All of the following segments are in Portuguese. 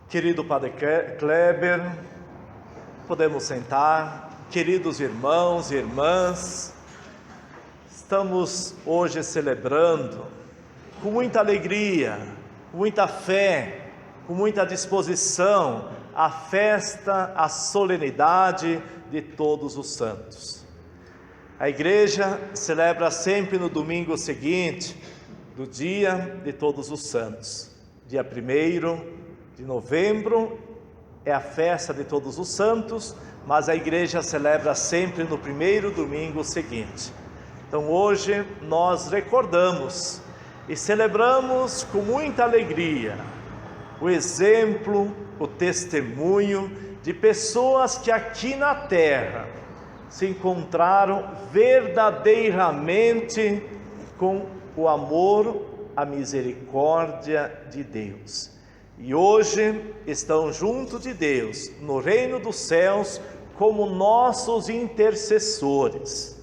Querido Padre Kleber, podemos sentar. Queridos irmãos e irmãs, estamos hoje celebrando com muita alegria, com muita fé, com muita disposição a festa, a solenidade de Todos os Santos. A igreja celebra sempre no domingo seguinte do dia de Todos os Santos. Dia 1º de novembro é a festa de Todos os Santos, mas a igreja celebra sempre no primeiro domingo seguinte. Então hoje nós recordamos e celebramos com muita alegria o exemplo, o testemunho de pessoas que aqui na terra se encontraram verdadeiramente com o amor, a misericórdia de Deus. E hoje estão junto de Deus, no reino dos céus, como nossos intercessores.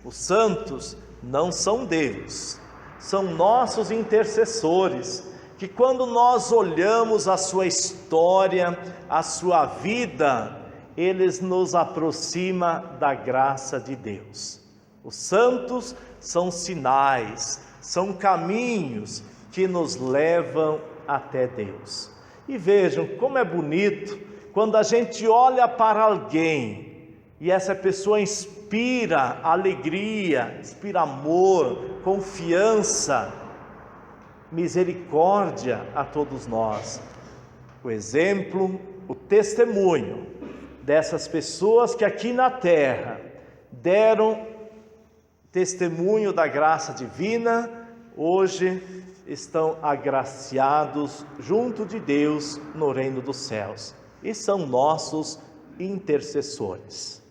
Os santos não são Deus, são nossos intercessores, que quando nós olhamos a sua história, a sua vida, eles nos aproximam da graça de Deus. Os santos são sinais, são caminhos que nos levam até Deus. E vejam como é bonito quando a gente olha para alguém e essa pessoa inspira alegria, inspira amor, confiança, misericórdia a todos nós. O exemplo, o testemunho dessas pessoas que aqui na terra deram testemunho da graça divina, hoje estão agraciados junto de Deus no reino dos céus e são nossos intercessores.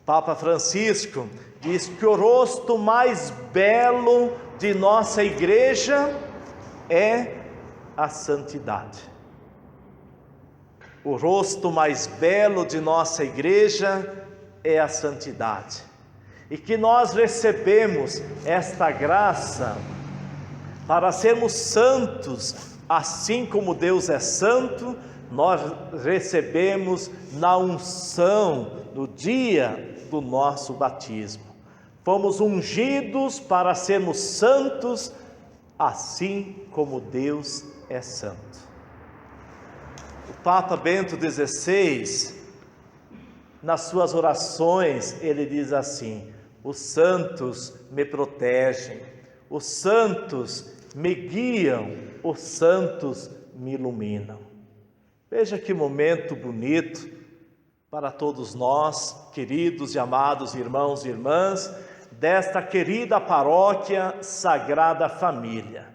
Papa Francisco diz que o rosto mais belo de nossa igreja é a santidade. O rosto mais belo de nossa igreja é a santidade. E que nós recebemos esta graça para sermos santos, assim como Deus é santo, nós recebemos na unção, no dia do nosso batismo. Fomos ungidos para sermos santos, assim como Deus é santo. O Papa Bento XVI, nas suas orações, ele diz assim: os santos me protegem, os santos me guiam, os santos me iluminam. Veja que momento bonito para todos nós, queridos e amados irmãos e irmãs, desta querida paróquia Sagrada Família.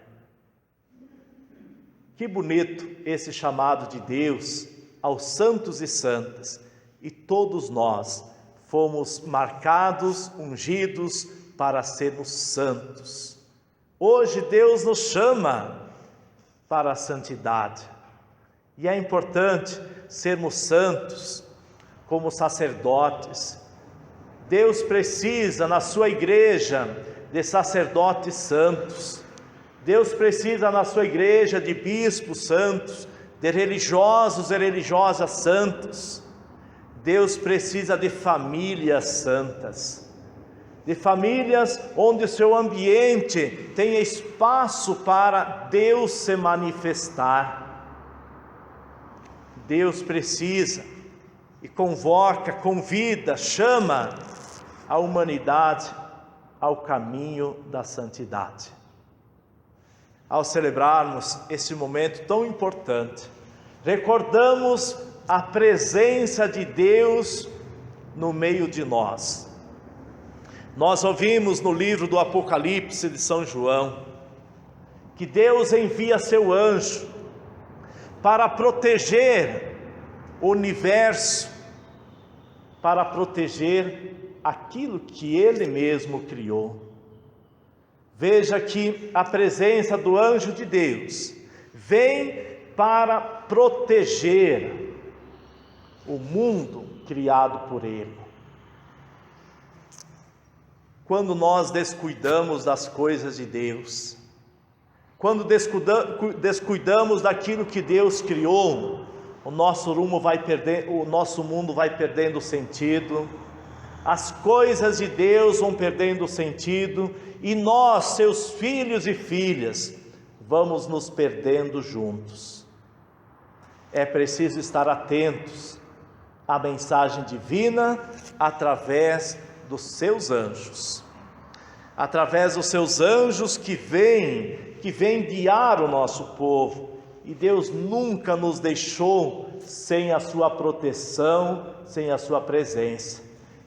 Que bonito esse chamado de Deus aos santos e santas, e todos nós fomos marcados, ungidos para sermos santos. Hoje Deus nos chama para a santidade, e é importante sermos santos como sacerdotes. Deus precisa na sua igreja de sacerdotes santos. Deus precisa na sua igreja de bispos santos, de religiosos e religiosas santos. Deus precisa de famílias santas, de famílias onde o seu ambiente tenha espaço para Deus se manifestar. Deus precisa e convoca, convida, chama a humanidade ao caminho da santidade. Ao celebrarmos esse momento tão importante, recordamos a presença de Deus no meio de nós. Nós ouvimos no livro do Apocalipse de São João que Deus envia seu anjo para proteger o universo, para proteger aquilo que Ele mesmo criou. Veja que a presença do anjo de Deus vem para proteger o mundo criado por Ele. Quando nós descuidamos das coisas de Deus, quando descuidamos daquilo que Deus criou, o nosso mundo vai perdendo sentido, as coisas de Deus vão perdendo sentido, e nós, seus filhos e filhas, vamos nos perdendo juntos. É preciso estar atentos à mensagem divina através dos seus anjos. Através dos seus anjos que vêm guiar o nosso povo. E Deus nunca nos deixou sem a sua proteção, sem a sua presença.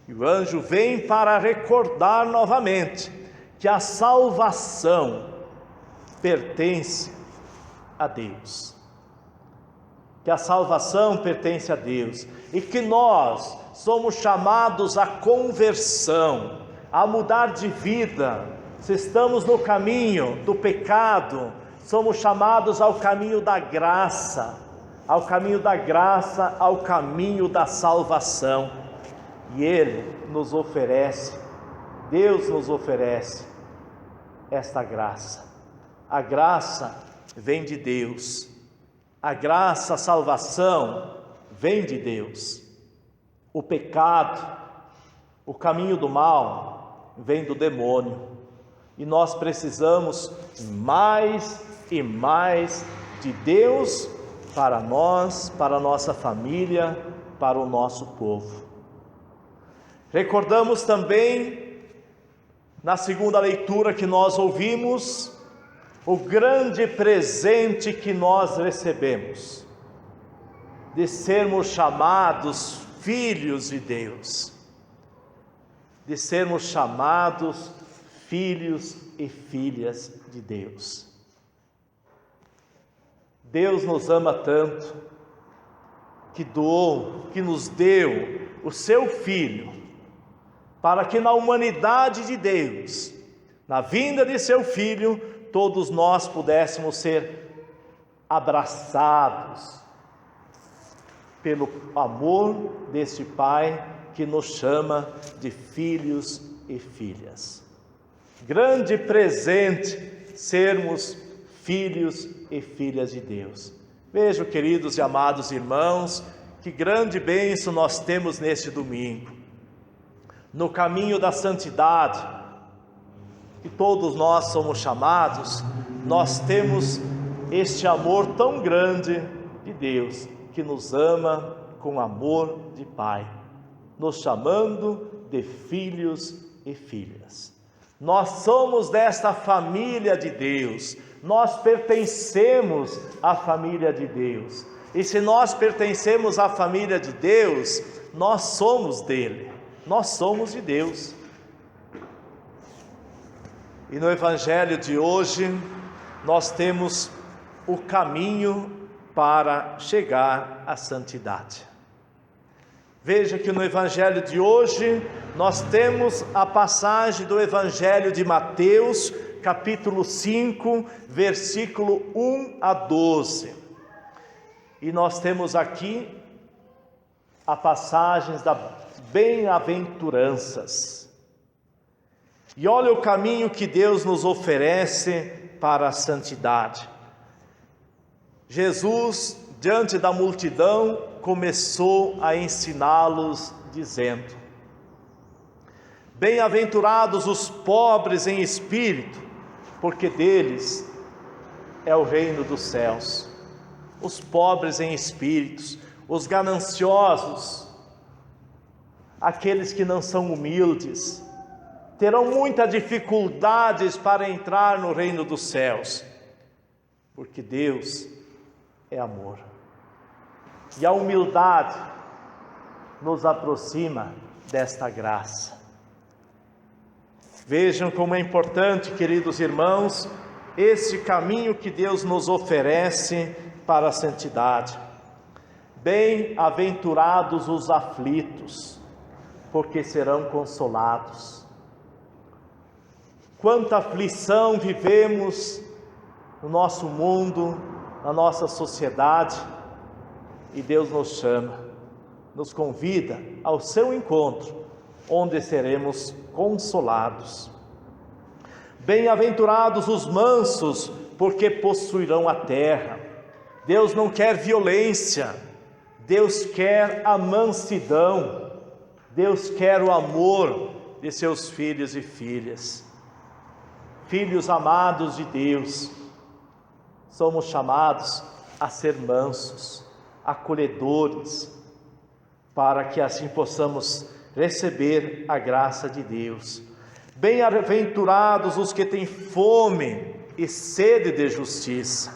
E o anjo vem para recordar novamente que a salvação pertence a Deus. Que a salvação pertence a Deus. E que nós somos chamados à conversão, a mudar de vida. Se estamos no caminho do pecado, somos chamados ao caminho da graça, ao caminho da salvação. E Ele nos oferece, Deus nos oferece esta graça. A graça vem de Deus, a graça, a salvação vem de Deus. O pecado, o caminho do mal vem do demônio. E nós precisamos mais e mais de Deus para nós, para a nossa família, para o nosso povo. Recordamos também, na segunda leitura que nós ouvimos, o grande presente que nós recebemos, de sermos chamados filhos de Deus, de sermos chamados filhos e filhas de Deus. Deus nos ama tanto, que doou, que nos deu o seu Filho, para que na humanidade de Deus, na vinda de seu Filho, todos nós pudéssemos ser abraçados pelo amor deste Pai que nos chama de filhos e filhas. Grande presente sermos filhos e filhas de Deus. Vejam, queridos e amados irmãos, que grande bênção nós temos neste domingo. No caminho da santidade, que todos nós somos chamados, nós temos este amor tão grande de Deus, que nos ama com amor de Pai, nos chamando de filhos e filhas. Nós somos desta família de Deus, nós pertencemos à família de Deus. E se nós pertencemos à família de Deus, nós somos dele, nós somos de Deus. E no Evangelho de hoje, nós temos o caminho para chegar à santidade. Veja que no Evangelho de hoje, nós temos a passagem do Evangelho de Mateus, capítulo 5, versículo 1 a 12. E nós temos aqui a passagem das bem-aventuranças. E olha o caminho que Deus nos oferece para a santidade. Jesus, diante da multidão, começou a ensiná-los, dizendo: bem-aventurados os pobres em espírito, porque deles é o reino dos céus. Os pobres em espíritos, os gananciosos, aqueles que não são humildes, terão muitas dificuldades para entrar no reino dos céus, porque Deus é amor. E a humildade nos aproxima desta graça. Vejam como é importante, queridos irmãos, esse caminho que Deus nos oferece para a santidade. Bem-aventurados os aflitos, porque serão consolados. Quanta aflição vivemos no nosso mundo, na nossa sociedade, e Deus nos chama, nos convida ao seu encontro, onde seremos consolados. Bem-aventurados os mansos, porque possuirão a terra. Deus não quer violência, Deus quer a mansidão, Deus quer o amor de seus filhos e filhas. Filhos amados de Deus, somos chamados a ser mansos, acolhedores, para que assim possamos receber a graça de Deus. Bem-aventurados os que têm fome e sede de justiça.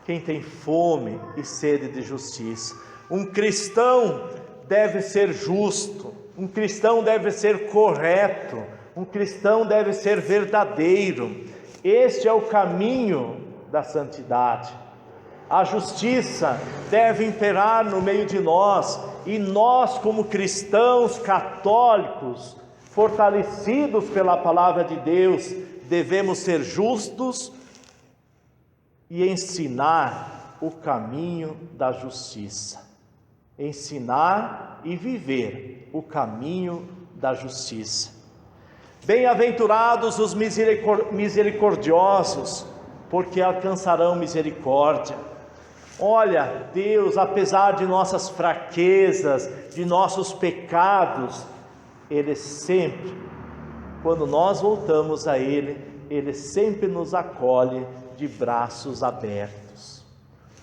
Quem tem fome e sede de justiça. Um cristão deve ser justo, um cristão deve ser correto, um cristão deve ser verdadeiro. Este é o caminho da santidade. A justiça deve imperar no meio de nós, e nós, como cristãos católicos, fortalecidos pela palavra de Deus, devemos ser justos e ensinar o caminho da justiça. Ensinar e viver o caminho da justiça. Bem-aventurados os misericordiosos, porque alcançarão misericórdia. Olha, Deus, apesar de nossas fraquezas, de nossos pecados, Ele sempre, quando nós voltamos a Ele, Ele sempre nos acolhe de braços abertos.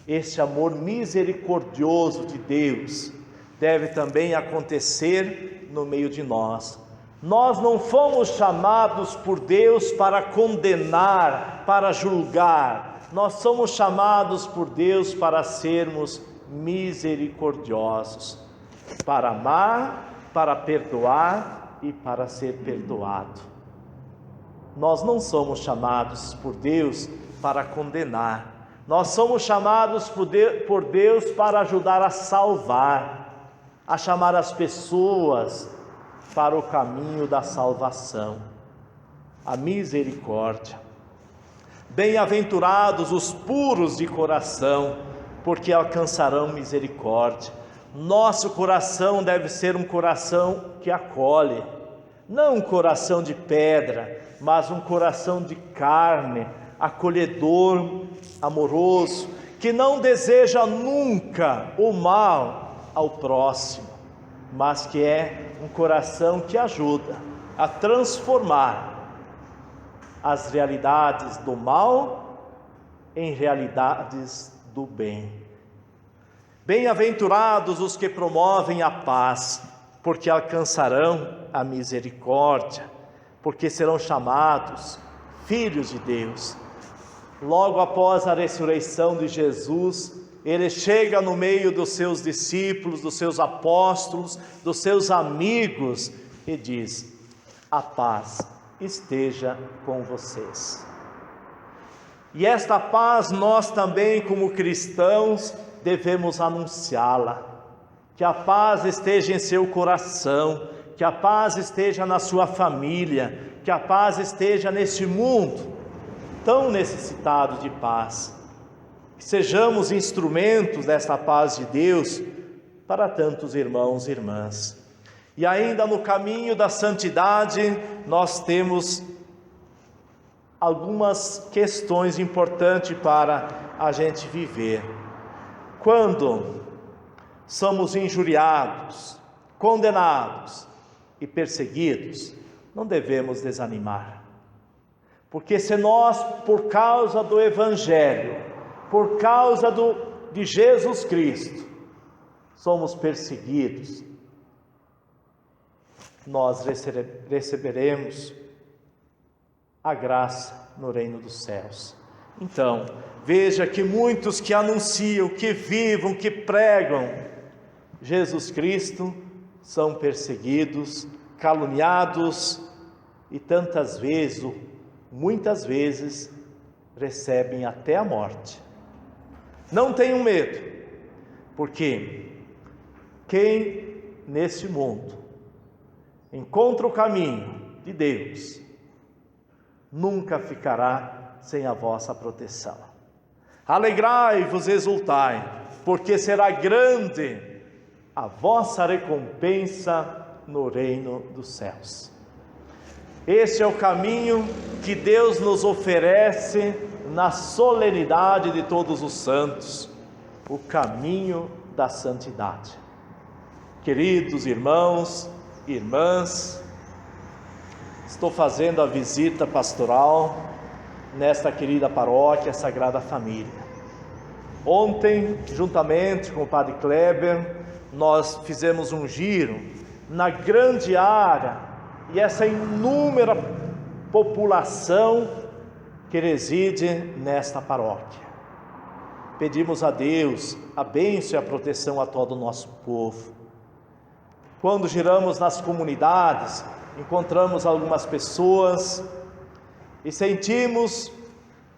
Este amor misericordioso de Deus deve também acontecer no meio de nós. Nós não fomos chamados por Deus para condenar, para julgar. Nós somos chamados por Deus para sermos misericordiosos, para amar, para perdoar e para ser perdoado. Nós não somos chamados por Deus para condenar. Nós somos chamados por Deus para ajudar a salvar, a chamar as pessoas para o caminho da salvação, a misericórdia. Bem-aventurados os puros de coração, porque alcançarão misericórdia. Nosso coração deve ser um coração que acolhe, não um coração de pedra, mas um coração de carne, acolhedor, amoroso, que não deseja nunca o mal ao próximo, mas que é um coração que ajuda a transformar as realidades do mal em realidades do bem. Bem-aventurados os que promovem a paz, porque alcançarão a misericórdia, porque serão chamados filhos de Deus. Logo após a ressurreição de Jesus, Ele chega no meio dos seus discípulos, dos seus apóstolos, dos seus amigos e diz: a paz esteja com vocês. E esta paz nós também, como cristãos, devemos anunciá-la. Que a paz esteja em seu coração, que a paz esteja na sua família, que a paz esteja neste mundo tão necessitado de paz. Que sejamos instrumentos desta paz de Deus para tantos irmãos e irmãs. E ainda no caminho da santidade, nós temos algumas questões importantes para a gente viver. Quando somos injuriados, condenados e perseguidos, não devemos desanimar. Porque se nós, por causa do Evangelho, por causa de Jesus Cristo, somos perseguidos, nós receberemos a graça no reino dos céus. Então, veja que muitos que anunciam, que vivam, que pregam Jesus Cristo, são perseguidos, caluniados e tantas vezes, muitas vezes, recebem até a morte. Não tenham medo, porque quem neste mundo encontra o caminho de Deus, nunca ficará sem a vossa proteção. Alegrai-vos, exultai, porque será grande a vossa recompensa no reino dos céus. Este é o caminho que Deus nos oferece na solenidade de todos os santos, o caminho da santidade. Queridos irmãos e irmãs, estou fazendo a visita pastoral nesta querida paróquia Sagrada Família. Ontem, juntamente com o Padre Kleber, nós fizemos um giro na grande área e essa inúmera população que reside nesta paróquia. Pedimos a Deus a bênção e a proteção a todo o nosso povo. Quando giramos nas comunidades, encontramos algumas pessoas e sentimos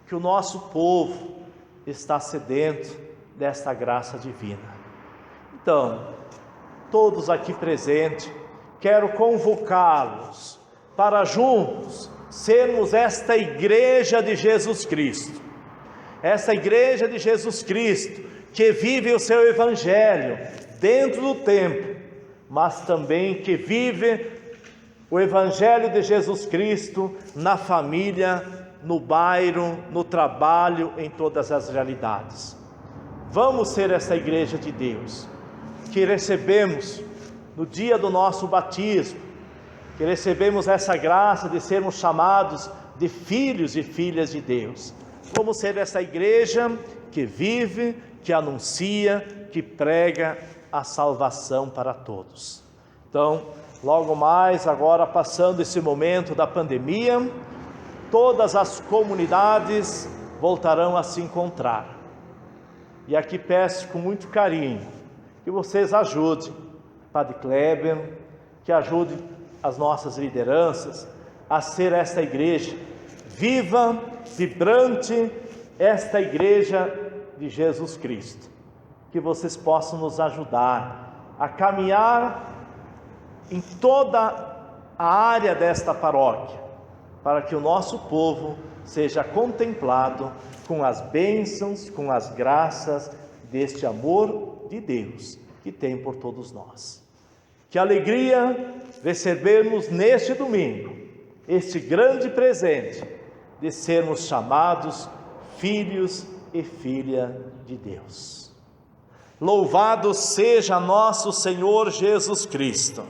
que o nosso povo está sedento desta graça divina. Então, todos aqui presentes, quero convocá-los para juntos sermos esta igreja de Jesus Cristo. Essa igreja de Jesus Cristo que vive o seu evangelho dentro do templo, mas também que vive o evangelho de Jesus Cristo na família, no bairro, no trabalho, em todas as realidades. Vamos ser essa igreja de Deus, que recebemos no dia do nosso batismo, que recebemos essa graça de sermos chamados de filhos e filhas de Deus. Vamos ser essa igreja que vive, que anuncia, que prega a salvação para todos. Então, logo mais, agora passando esse momento da pandemia, todas as comunidades voltarão a se encontrar. E aqui peço com muito carinho que vocês ajudem Padre Kleber, que ajude as nossas lideranças a ser esta igreja viva, vibrante, esta igreja de Jesus Cristo. Que vocês possam nos ajudar a caminhar em toda a área desta paróquia, para que o nosso povo seja contemplado com as bênçãos, com as graças deste amor de Deus que tem por todos nós. Que alegria recebermos neste domingo este grande presente de sermos chamados filhos e filha de Deus. Louvado seja nosso Senhor Jesus Cristo.